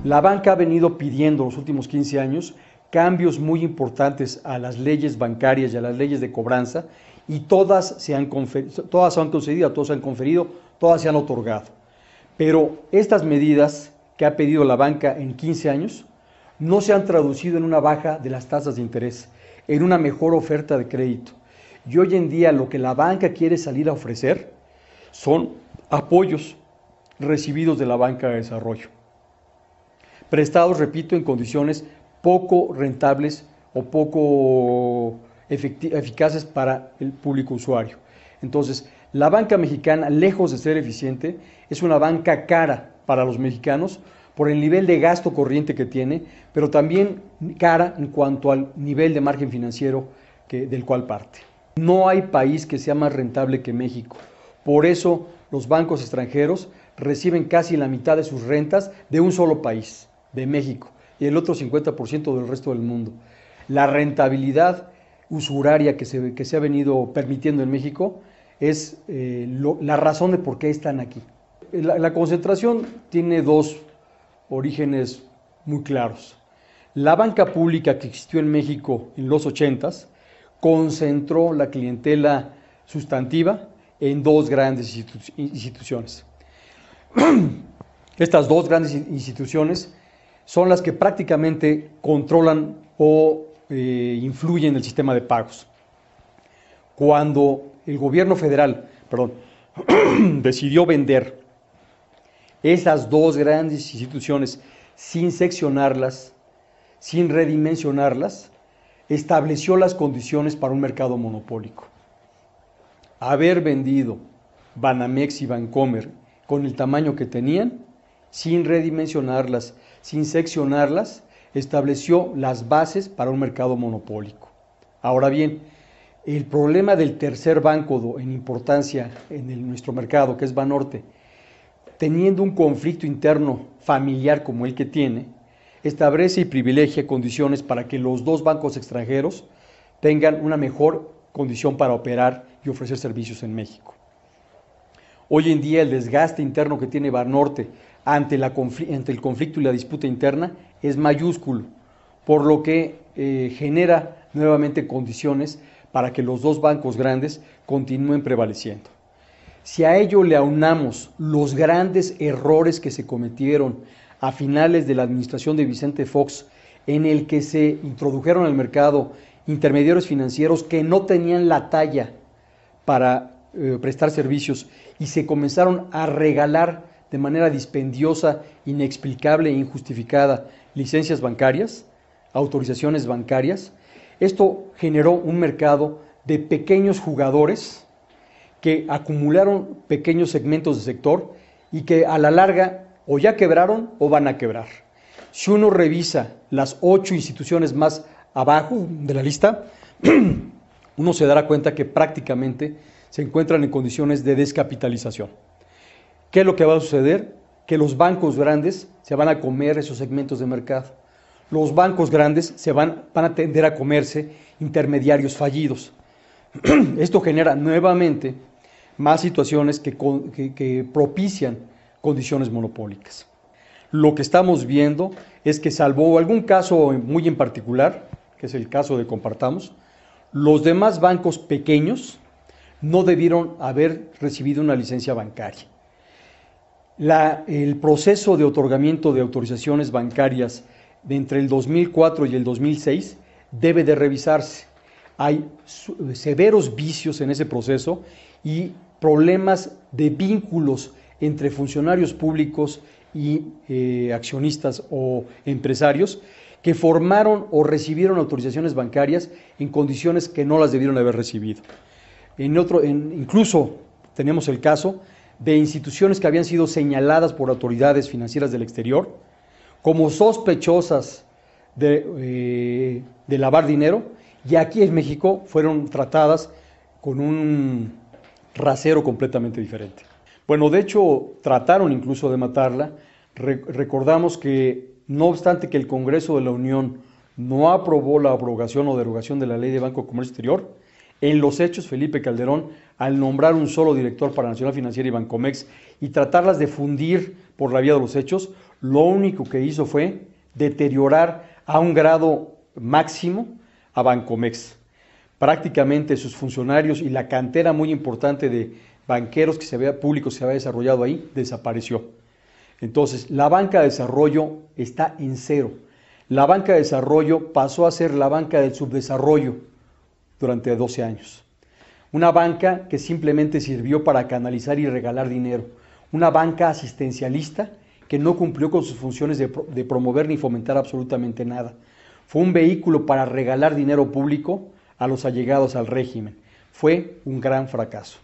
La banca ha venido pidiendo los últimos 15 años cambios muy importantes a las leyes bancarias y a las leyes de cobranza, y todas se han concedido, todas se han conferido, todas se han otorgado. Pero estas medidas que ha pedido la banca en 15 años no se han traducido en una baja de las tasas de interés, en una mejor oferta de crédito. Y hoy en día lo que la banca quiere salir a ofrecer son apoyos recibidos de la banca de desarrollo, prestados, repito, en condiciones poco rentables o poco eficaces para el público usuario. Entonces, la banca mexicana, lejos de ser eficiente, es una banca cara para los mexicanos por el nivel de gasto corriente que tiene, pero también cara en cuanto al nivel de margen financiero del cual parte. No hay país que sea más rentable que México. Por eso los bancos extranjeros reciben casi la mitad de sus rentas de un solo país, de México, y el otro 50% del resto del mundo. La rentabilidad usuraria que se ha venido permitiendo en México es la razón de por qué están aquí. La concentración tiene dos orígenes muy claros. La banca pública que existió en México en los 80s concentró la clientela sustantiva en dos grandes instituciones. Estas dos grandes instituciones son las que prácticamente controlan o influyen en el sistema de pagos. Cuando el gobierno federal, decidió vender esas dos grandes instituciones sin seccionarlas, sin redimensionarlas, estableció las condiciones para un mercado monopólico. Haber vendido Banamex y Bancomer con el tamaño que tenían, sin redimensionarlas, sin seccionarlas, estableció las bases para un mercado monopólico. Ahora bien, el problema del tercer banco en importancia en nuestro mercado, que es Banorte, teniendo un conflicto interno familiar como el que tiene, establece y privilegia condiciones para que los dos bancos extranjeros tengan una mejor condición para operar y ofrecer servicios en México. Hoy en día el desgaste interno que tiene Banorte ante el conflicto y la disputa interna es mayúsculo, por lo que genera nuevamente condiciones para que los dos bancos grandes continúen prevaleciendo. Si a ello le aunamos los grandes errores que se cometieron a finales de la administración de Vicente Fox, en el que se introdujeron al mercado intermediarios financieros que no tenían la talla para prestar servicios y se comenzaron a regalar de manera dispendiosa, inexplicable e injustificada licencias bancarias, autorizaciones bancarias, esto generó un mercado de pequeños jugadores que acumularon pequeños segmentos de sector y que a la larga o ya quebraron o van a quebrar. Si uno revisa las 8 instituciones más abajo de la lista, uno se dará cuenta que prácticamente se encuentran en condiciones de descapitalización. ¿Qué es lo que va a suceder? Que los bancos grandes se van a comer esos segmentos de mercado. Los bancos grandes van a tender a comerse intermediarios fallidos. Esto genera nuevamente más situaciones que propician condiciones monopólicas. Lo que estamos viendo es que, salvo algún caso muy en particular, que es el caso de Compartamos, los demás bancos pequeños no debieron haber recibido una licencia bancaria. El proceso de otorgamiento de autorizaciones bancarias de entre el 2004 y el 2006 debe de revisarse. Hay severos vicios en ese proceso y problemas de vínculos entre funcionarios públicos y accionistas o empresarios que formaron o recibieron autorizaciones bancarias en condiciones que no las debieron haber recibido. Incluso tenemos el caso de instituciones que habían sido señaladas por autoridades financieras del exterior como sospechosas de lavar dinero, y aquí en México fueron tratadas con un rasero completamente diferente. Bueno, de hecho, trataron incluso de matarla. Recordamos que, no obstante que el Congreso de la Unión no aprobó la abrogación o derogación de la Ley de Banco de Comercio Exterior, En los hechos, Felipe Calderón, al nombrar un solo director para Nacional Financiera y Bancomex y tratarlas de fundir por la vía de los hechos, lo único que hizo fue deteriorar a un grado máximo a Bancomex. Prácticamente sus funcionarios y la cantera muy importante de banqueros públicos que se había desarrollado ahí desapareció. Entonces, la banca de desarrollo está en cero. La banca de desarrollo pasó a ser la banca del subdesarrollo durante 12 años. Una banca que simplemente sirvió para canalizar y regalar dinero. Una banca asistencialista que no cumplió con sus funciones de promover ni fomentar absolutamente nada. Fue un vehículo para regalar dinero público a los allegados al régimen. Fue un gran fracaso.